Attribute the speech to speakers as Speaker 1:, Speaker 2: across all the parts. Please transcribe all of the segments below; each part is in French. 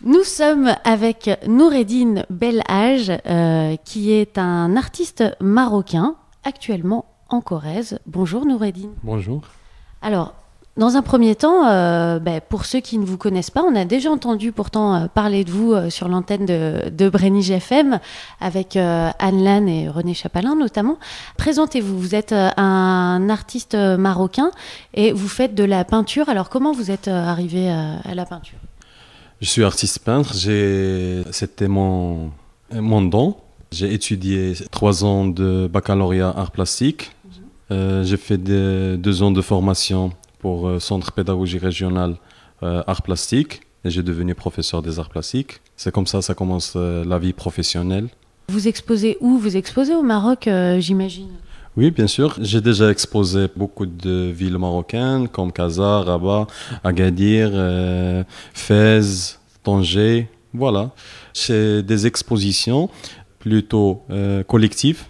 Speaker 1: Nous sommes avec Noureddine Belhaj, qui est un artiste marocain, actuellement en Corrèze. Bonjour Noureddine.
Speaker 2: Bonjour.
Speaker 1: Alors, dans un premier temps, pour ceux qui ne vous connaissent pas, on a déjà entendu pourtant parler de vous sur l'antenne de Brenige FM avec Anne Lannes et René Chapalin notamment. Présentez-vous, vous êtes un artiste marocain et vous faites de la peinture. Alors comment vous êtes arrivé à la peinture ?
Speaker 2: Je suis artiste peintre, c'était mon don. J'ai étudié 3 ans de baccalauréat art plastique. J'ai fait 2 ans de formation pour Centre pédagogique régional art plastique et j'ai devenu professeur des arts plastiques. C'est comme ça commence la vie professionnelle.
Speaker 1: Vous exposez où ? Vous exposez au Maroc, j'imagine ?
Speaker 2: Oui, bien sûr. J'ai déjà exposé beaucoup de villes marocaines comme Casa, Rabat, Agadir, Fès, Tanger. Voilà. C'est des expositions plutôt collectives,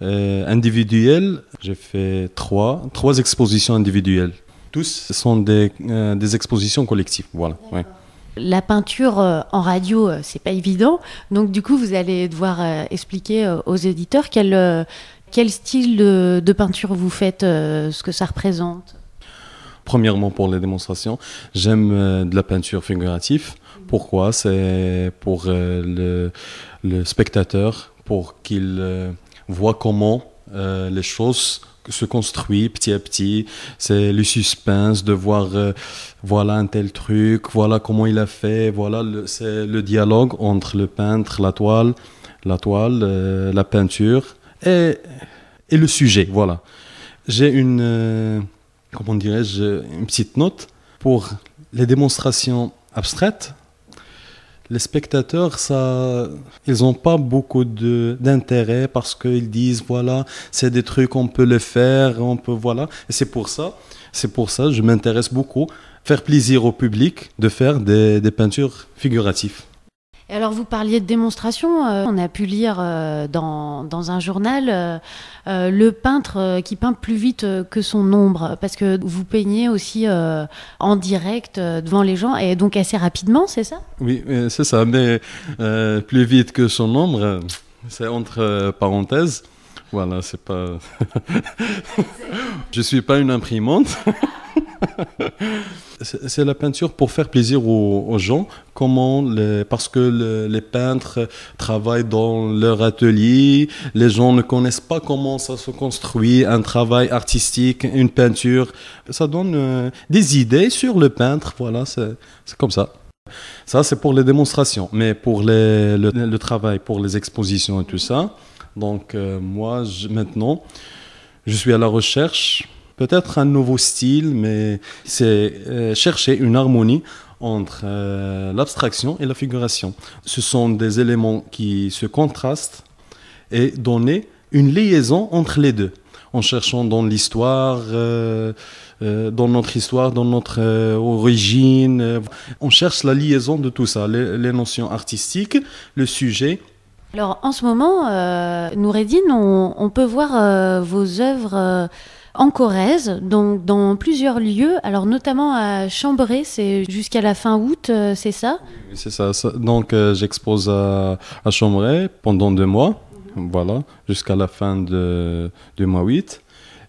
Speaker 2: individuelles. J'ai fait trois expositions individuelles. Tous sont des expositions collectives. Voilà. Ouais.
Speaker 1: La peinture en radio, c'est pas évident. Donc du coup, vous allez devoir expliquer aux éditeurs quel style de peinture vous faites, ce que ça représente.
Speaker 2: Premièrement, pour les démonstrations, j'aime de la peinture figurative. Pourquoi ? C'est pour le spectateur, pour qu'il voit comment les choses se construisent petit à petit. C'est le suspense de voir voilà un tel truc, voilà comment il a fait, voilà c'est le dialogue entre le peintre, la toile, la peinture et le sujet, voilà. J'ai une petite note pour les démonstrations abstraites. Les spectateurs, ils n'ont pas beaucoup d'intérêt parce qu'ils disent, voilà, c'est des trucs, on peut le faire, voilà. Et c'est pour ça, je m'intéresse beaucoup, faire plaisir au public de faire des peintures figuratives.
Speaker 1: Et alors, vous parliez de démonstration. On a pu lire dans un journal le peintre qui peint plus vite que son ombre, parce que vous peignez aussi en direct devant les gens, et donc assez rapidement, c'est ça ?
Speaker 2: Oui, c'est ça, mais plus vite que son ombre, c'est entre parenthèses. Voilà, c'est pas... Je suis pas une imprimante. C'est la peinture pour faire plaisir aux gens, parce que les peintres travaillent dans leur atelier, les gens ne connaissent pas comment ça se construit, un travail artistique, une peinture. Ça donne des idées sur le peintre, voilà, c'est comme ça. Ça, c'est pour les démonstrations, mais pour le travail, pour les expositions et tout ça, donc moi, maintenant, je suis à la recherche. Peut-être un nouveau style, mais c'est chercher une harmonie entre l'abstraction et la figuration. Ce sont des éléments qui se contrastent et donner une liaison entre les deux. En cherchant dans l'histoire, dans notre histoire, dans notre origine, on cherche la liaison de tout ça, les notions artistiques, le sujet.
Speaker 1: Alors en ce moment, Noureddine, on peut voir vos œuvres en Corrèze, donc dans plusieurs lieux, alors notamment à Chambray, c'est jusqu'à la fin août, c'est ça ?
Speaker 2: Oui, c'est ça. Donc j'expose à Chambray pendant 2 mois, voilà, jusqu'à la fin du mois 8,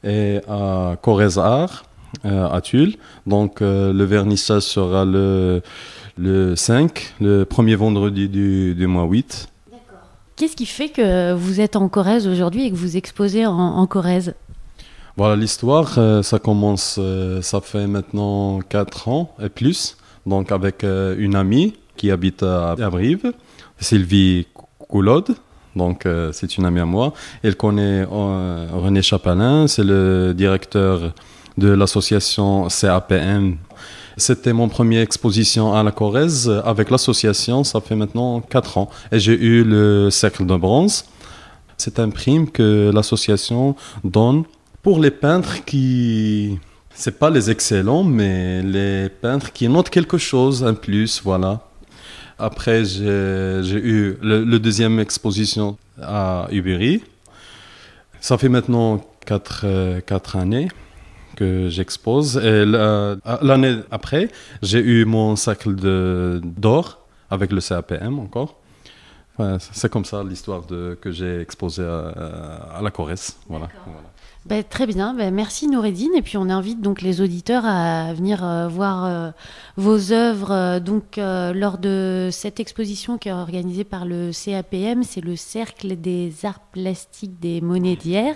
Speaker 2: et à Corrèze Art, à Tulle. Donc le vernissage sera le 5, le premier vendredi du mois 8.
Speaker 1: D'accord. Qu'est-ce qui fait que vous êtes en Corrèze aujourd'hui et que vous exposez en Corrèze ?
Speaker 2: Voilà, l'histoire, ça commence, ça fait maintenant 4 ans et plus, donc avec une amie qui habite à Brive, Sylvie Coulode, donc c'est une amie à moi. Elle connaît René Chapalin, c'est le directeur de l'association CAPM. C'était mon première exposition à la Corrèze avec l'association, ça fait maintenant 4 ans. Et j'ai eu le cercle de bronze. C'est un prime que l'association donne pour les peintres qui, c'est pas les excellents, mais les peintres qui notent quelque chose, un plus, voilà. Après, j'ai eu le deuxième exposition à Ubéry. Ça fait maintenant 4 années que j'expose. Et l'année après, j'ai eu mon cercle d'or avec le CAPM encore. C'est comme ça l'histoire que j'ai exposée à la Corrèze. Voilà.
Speaker 1: Très bien, merci Noureddine. Et puis on invite donc les auditeurs à venir voir vos œuvres lors de cette exposition qui est organisée par le CAPM, c'est le Cercle des Arts Plastiques des Monnaies d'hier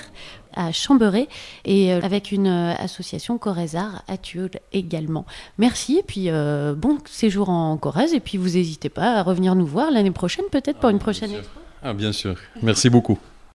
Speaker 1: à Chamberet et avec une association Corrèze-Art à Tulle également. Merci et puis bon séjour en Corrèze et puis vous n'hésitez pas à revenir nous voir l'année prochaine peut-être pour une prochaine expo.
Speaker 2: Bien sûr, merci beaucoup.